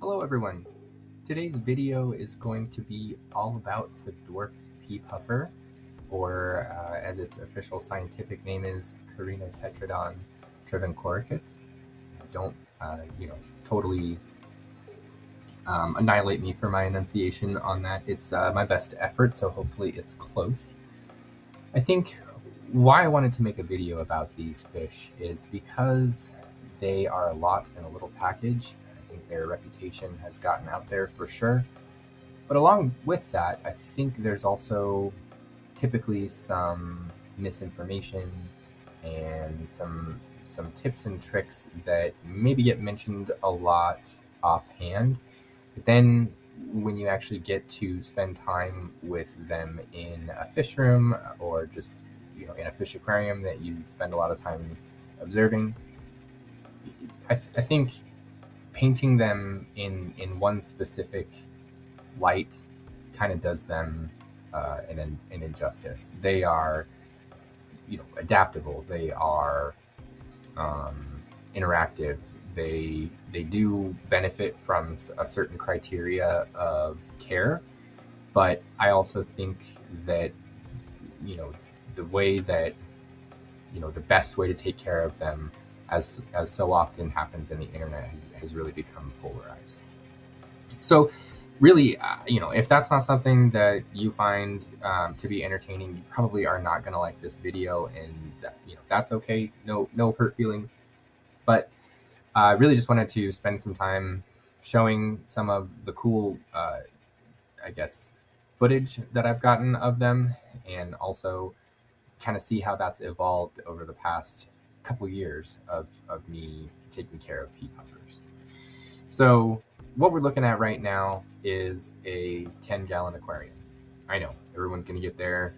Hello everyone. Today's video is going to be all about the dwarf pea puffer, or as its official scientific name is, Carinotetraodon travancoricus. Don't totally annihilate me for my enunciation on that. It's my best effort, so hopefully it's close. I think why I wanted to make a video about these fish is because they are a lot in a little package. I think their reputation has gotten out there for sure. But along with that, I think there's also typically some misinformation and some tips and tricks that maybe get mentioned a lot offhand. But then when you actually get to spend time with them in a fish room or just in a fish aquarium that you spend a lot of time observing, I think painting them in one specific light kind of does them an injustice. They are adaptable. They are interactive. They do benefit from a certain criteria of care, but I also think that the way that the best way to take care of them, as so often happens in the internet, has really become polarized. So really, if that's not something that you find to be entertaining, you probably are not going to like this video, and that's okay. No hurt feelings. But I really just wanted to spend some time showing some of the cool, footage that I've gotten of them, and also kind of see how that's evolved over the past couple years of me taking care of pea puffers. So what we're looking at right now is a 10-gallon aquarium. I know everyone's going to get their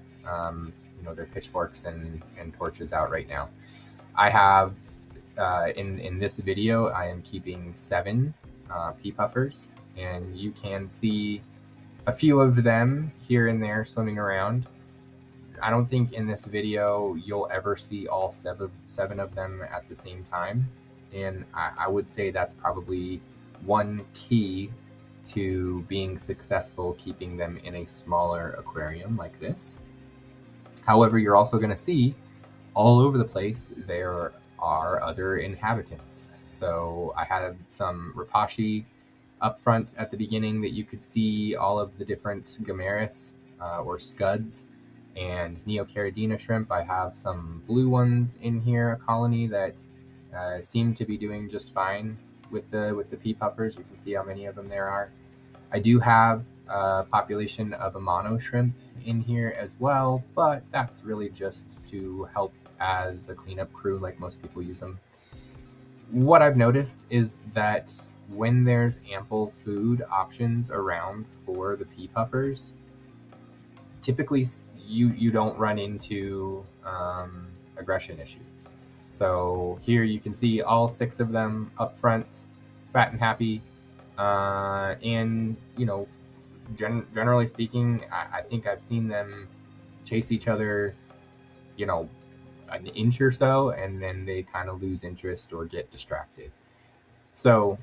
pitchforks and torches out right now. I have in this video I am keeping 7 pea puffers, and you can see a few of them here and there swimming around. I don't think in this video you'll ever see all seven of them at the same time, and I would say that's probably one key to being successful keeping them in a smaller aquarium like this. However, you're also going to see all over the place there are other inhabitants. So I had some rapashi up front at the beginning that you could see all of the different Gammaris or scuds and Neocaridina shrimp. I have some blue ones in here, a colony that seem to be doing just fine with the pea puffers. You can see how many of them there are. I do have a population of a mono shrimp in here as well, but that's really just to help as a cleanup crew, like most people use them. What I've noticed is that when there's ample food options around for the pea puffers, typically you don't run into aggression issues. So here you can see all 6 of them up front, fat and happy, and generally speaking, I think I've seen them chase each other an inch or so, and then they kind of lose interest or get distracted. So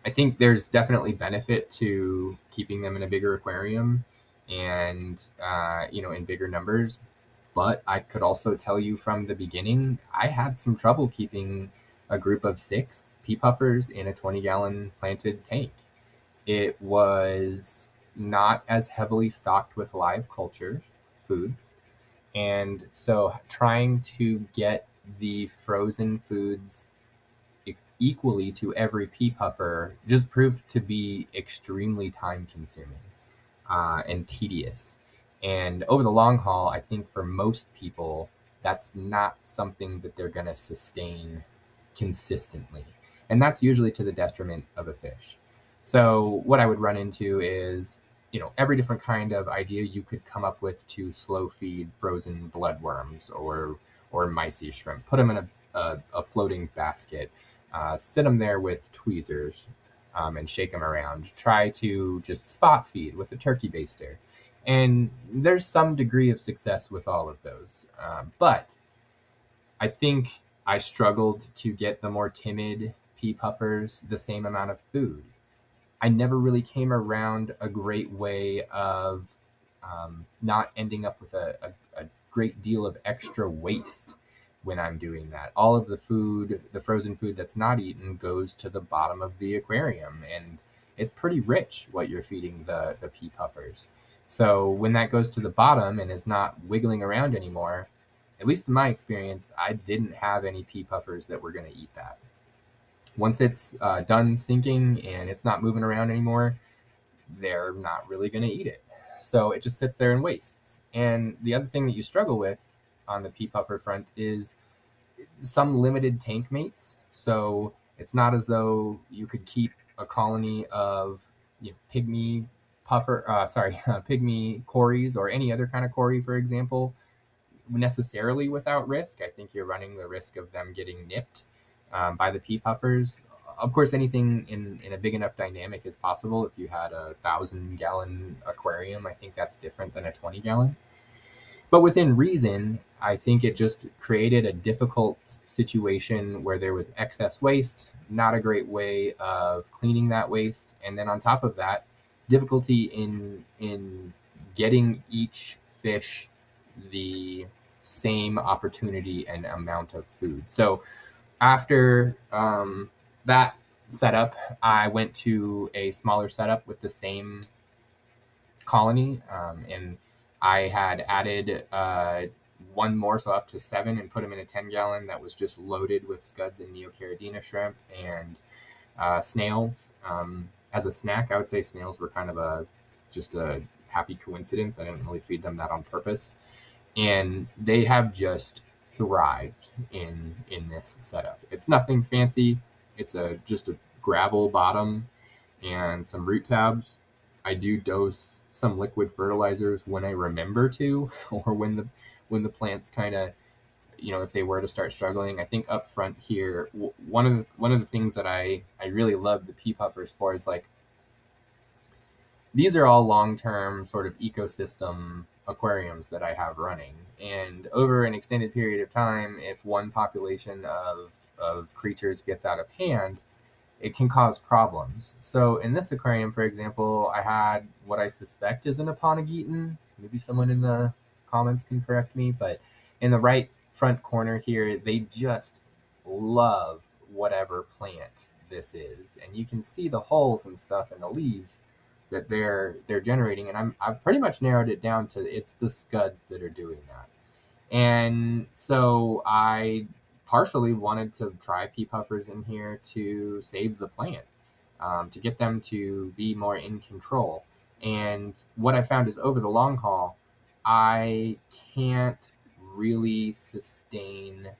I think there's definitely benefit to keeping them in a bigger aquarium and in bigger numbers. But I could also tell you from the beginning, I had some trouble keeping a group of 6 pea puffers in a 20-gallon planted tank. It was not as heavily stocked with live culture foods, and so trying to get the frozen foods equally to every pea puffer just proved to be extremely time consuming and tedious. And over the long haul, I think for most people, that's not something that they're going to sustain consistently. And that's usually to the detriment of a fish. So, what I would run into is, every different kind of idea you could come up with to slow feed frozen bloodworms or micey shrimp. Put them in a floating basket, sit them there with tweezers, and shake them around. Try to just spot feed with a turkey baster. And there's some degree of success with all of those. But I think I struggled to get the more timid pea puffers the same amount of food. I never really came around a great way of not ending up with a great deal of extra waste when I'm doing that. All of the food, the frozen food that's not eaten, goes to the bottom of the aquarium, and it's pretty rich what you're feeding the pea puffers. So when that goes to the bottom and is not wiggling around anymore, at least in my experience, I didn't have any pea puffers that were going to eat that. Once it's done sinking and it's not moving around anymore, they're not really going to eat it. So it just sits there and wastes. And the other thing that you struggle with on the pea puffer front is some limited tank mates. So it's not as though you could keep a colony of pygmy pygmy cories or any other kind of cory, for example, necessarily without risk. I think you're running the risk of them getting nipped by the pea puffers. Of course, anything in a big enough dynamic is possible. If you had a 1,000-gallon aquarium, I think that's different than a 20-gallon. But within reason, I think it just created a difficult situation where there was excess waste, not a great way of cleaning that waste, and then on top of that, difficulty in getting each fish the same opportunity and amount of food. So after that setup, I went to a smaller setup with the same colony, and I had added one more, so up to 7, and put them in a 10-gallon that was just loaded with scuds and Neocaridina shrimp and snails. As a snack, I would say snails were kind of just a happy coincidence. I didn't really feed them that on purpose. And they have just thrived in this setup. It's nothing fancy. It's just a gravel bottom and some root tabs. I do dose some liquid fertilizers when I remember to, or when the plants kind of, if they were to start struggling. I think up front here, one of the things that I really love the pea puffers for is, like, these are all long-term sort of ecosystem aquariums that I have running. And over an extended period of time, if one population of creatures gets out of hand, it can cause problems. So in this aquarium, for example, I had what I suspect is an Aponogeton. Maybe someone in the comments can correct me, but in the right front corner here, they just love whatever plant this is. And you can see the holes and stuff in the leaves that they're generating. And I've pretty much narrowed it down to it's the scuds that are doing that. And so I partially wanted to try pea puffers in here to save the plant, to get them to be more in control. And what I found is, over the long haul, I can't really sustain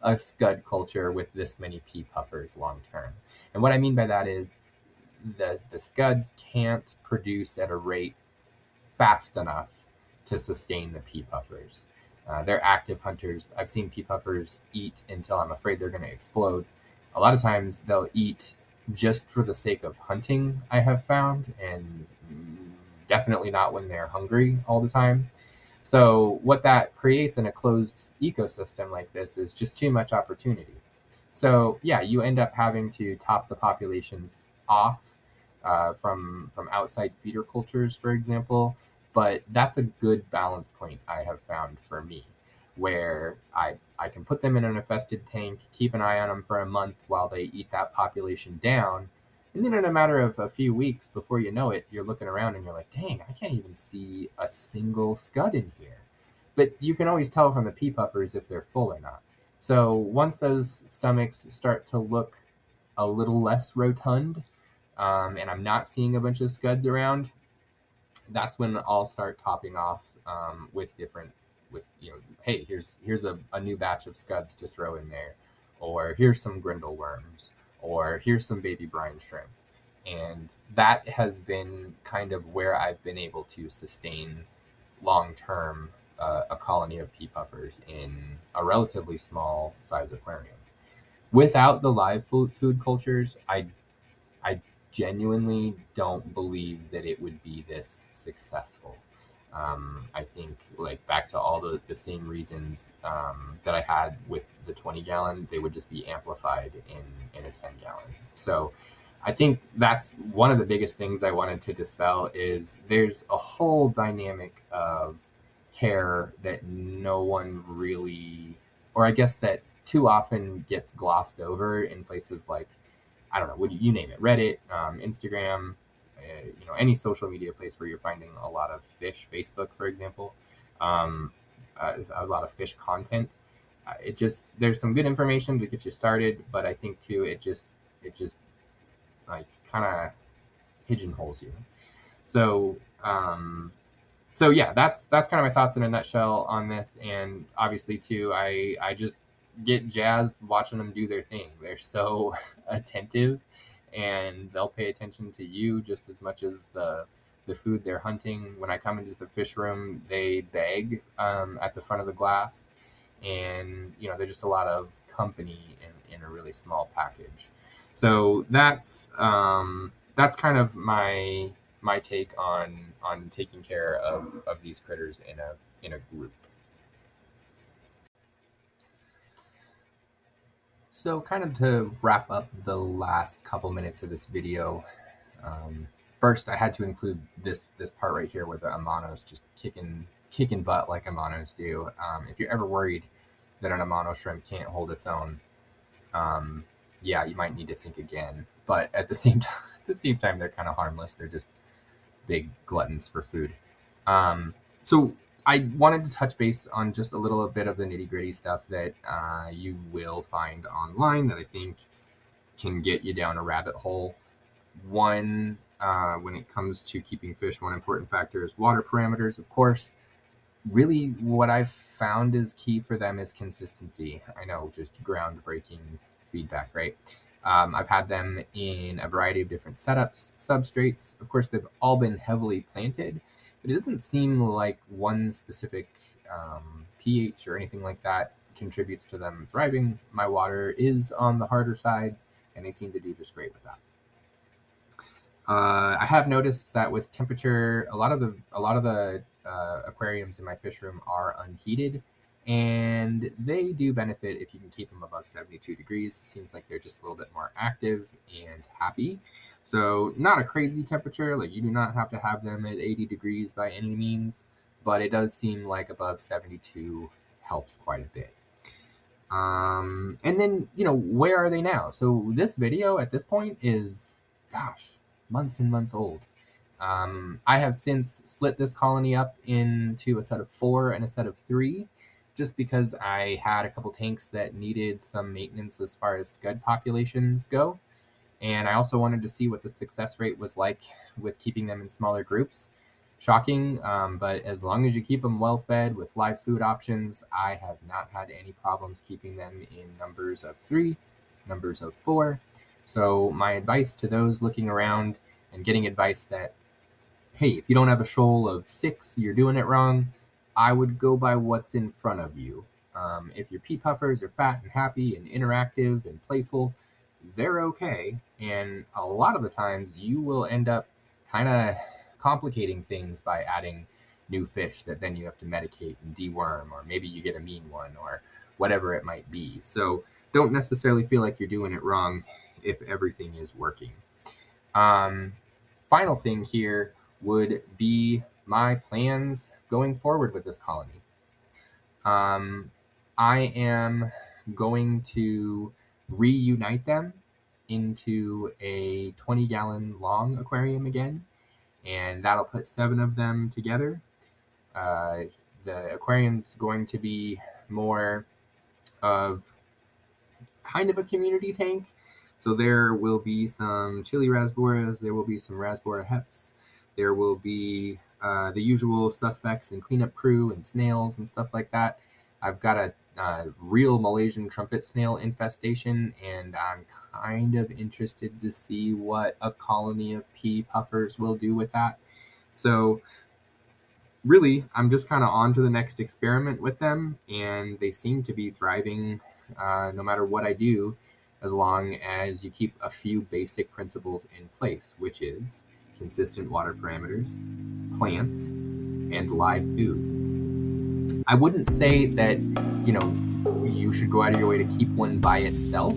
a scud culture with this many pea puffers long term. And what I mean by that is the scuds can't produce at a rate fast enough to sustain the pea puffers. They're active hunters. I've seen pea puffers eat until I'm afraid they're going to explode. A lot of times they'll eat just for the sake of hunting, I have found, and definitely not when they're hungry all the time. So what that creates in a closed ecosystem like this is just too much opportunity. So yeah, you end up having to top the populations off from outside feeder cultures, for example. But that's a good balance point I have found for me, where I can put them in an infested tank, keep an eye on them for a month while they eat that population down. And then in a matter of a few weeks, before you know it, you're looking around and you're like, dang, I can't even see a single scud in here. but you can always tell from the pea puffers if they're full or not. So once those stomachs start to look a little less rotund, and I'm not seeing a bunch of scuds around, that's when I'll start topping off with different, with, hey, here's a new batch of scuds to throw in there, or here's some grindle worms, or here's some baby brine shrimp. And that has been kind of where I've been able to sustain long term a colony of pea puffers in a relatively small size aquarium. Without the live food cultures, I genuinely don't believe that it would be this successful. I think, like, back to all the same reasons that I had with the 20 gallon, they would just be amplified in a 10 gallon. So I think that's one of the biggest things I wanted to dispel, is there's a whole dynamic of care that no one really, or I guess that too often gets glossed over in places like, I don't know, what you name it, Reddit, Instagram, any social media place where you're finding a lot of fish, Facebook, for example, a lot of fish content. There's some good information to get you started, but I think too, it just like kind of pigeonholes you. So, so yeah, that's kind of my thoughts in a nutshell on this. And obviously too, I just get jazzed watching them do their thing. They're so attentive, and they'll pay attention to you just as much as the food they're hunting. When I come into the fish room, they beg at the front of the glass, and they're just a lot of company in a really small package. So that's kind of my take on taking care of these critters in a group. So kind of to wrap up the last couple minutes of this video, first I had to include this part right here where the Amanos just kicking butt like Amanos do. If you're ever worried that an Amano shrimp can't hold its own, yeah, you might need to think again. But at the same time, they're kind of harmless. They're just big gluttons for food. So I wanted to touch base on just a little bit of the nitty-gritty stuff that you will find online that I think can get you down a rabbit hole. One, when it comes to keeping fish, one important factor is water parameters, of course. Really, what I've found is key for them is consistency. I know, just groundbreaking feedback, right? I've had them in a variety of different setups, substrates. Of course, they've all been heavily planted, but it doesn't seem like one specific pH or anything like that contributes to them thriving. My water is on the harder side, and they seem to do just great with that. I have noticed that with temperature, a lot of the aquariums in my fish room are unheated, and they do benefit if you can keep them above 72 degrees. It seems like they're just a little bit more active and happy. So not a crazy temperature, like you do not have to have them at 80 degrees by any means, but it does seem like above 72 helps quite a bit. And then, where are they now? So this video at this point is, gosh, months and months old. I have since split this colony up into a set of 4 and a set of 3, just because I had a couple tanks that needed some maintenance as far as scud populations go. And I also wanted to see what the success rate was like with keeping them in smaller groups. Shocking, but as long as you keep them well fed with live food options, I have not had any problems keeping them in numbers of 3, numbers of 4. So my advice to those looking around and getting advice that, hey, if you don't have a shoal of 6, you're doing it wrong, I would go by what's in front of you. If your pea puffers are fat and happy and interactive and playful, they're okay. And a lot of the times you will end up kind of complicating things by adding new fish that then you have to medicate and deworm, or maybe you get a mean one, or whatever it might be. So don't necessarily feel like you're doing it wrong if everything is working. Final thing here would be my plans going forward with this colony. I am going to reunite them into a 20-gallon long aquarium again, and that'll put 7 of them together. the aquarium's going to be more of kind of a community tank. So there will be some chili rasboras, there will be some rasbora heps, there will be the usual suspects and cleanup crew and snails and stuff like that. I've got a real Malaysian trumpet snail infestation, and I'm kind of interested to see what a colony of pea puffers will do with that. So really, I'm just kind of on to the next experiment with them, and they seem to be thriving no matter what I do, as long as you keep a few basic principles in place, which is consistent water parameters, plants, and live food. I wouldn't say that, you should go out of your way to keep one by itself,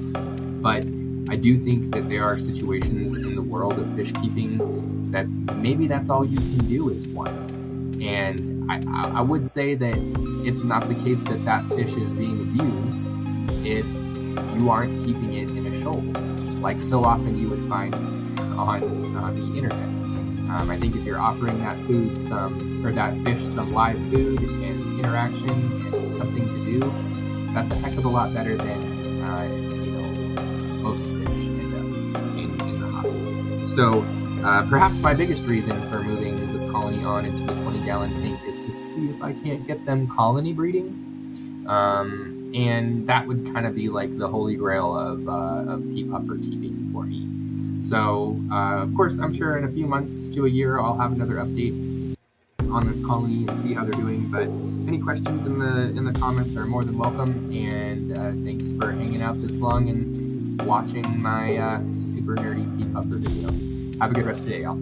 but I do think that there are situations in the world of fish keeping that maybe that's all you can do is one. And I would say that it's not the case that that fish is being abused if you aren't keeping it in a shoal, like so often you would find on the internet. I think if you're offering that fish some live food and interaction and something to do, that's a heck of a lot better than most fish end up in the hobby. So perhaps my biggest reason for moving this colony on into the 20-gallon tank is to see if I can't get them colony breeding. And that would kind of be like the holy grail of pea puffer keeping for me. So, of course, I'm sure in a few months to a year, I'll have another update on this colony and see how they're doing. But any questions in the comments are more than welcome. And thanks for hanging out this long and watching my super nerdy pea puffer video. Have a good rest of the day, y'all.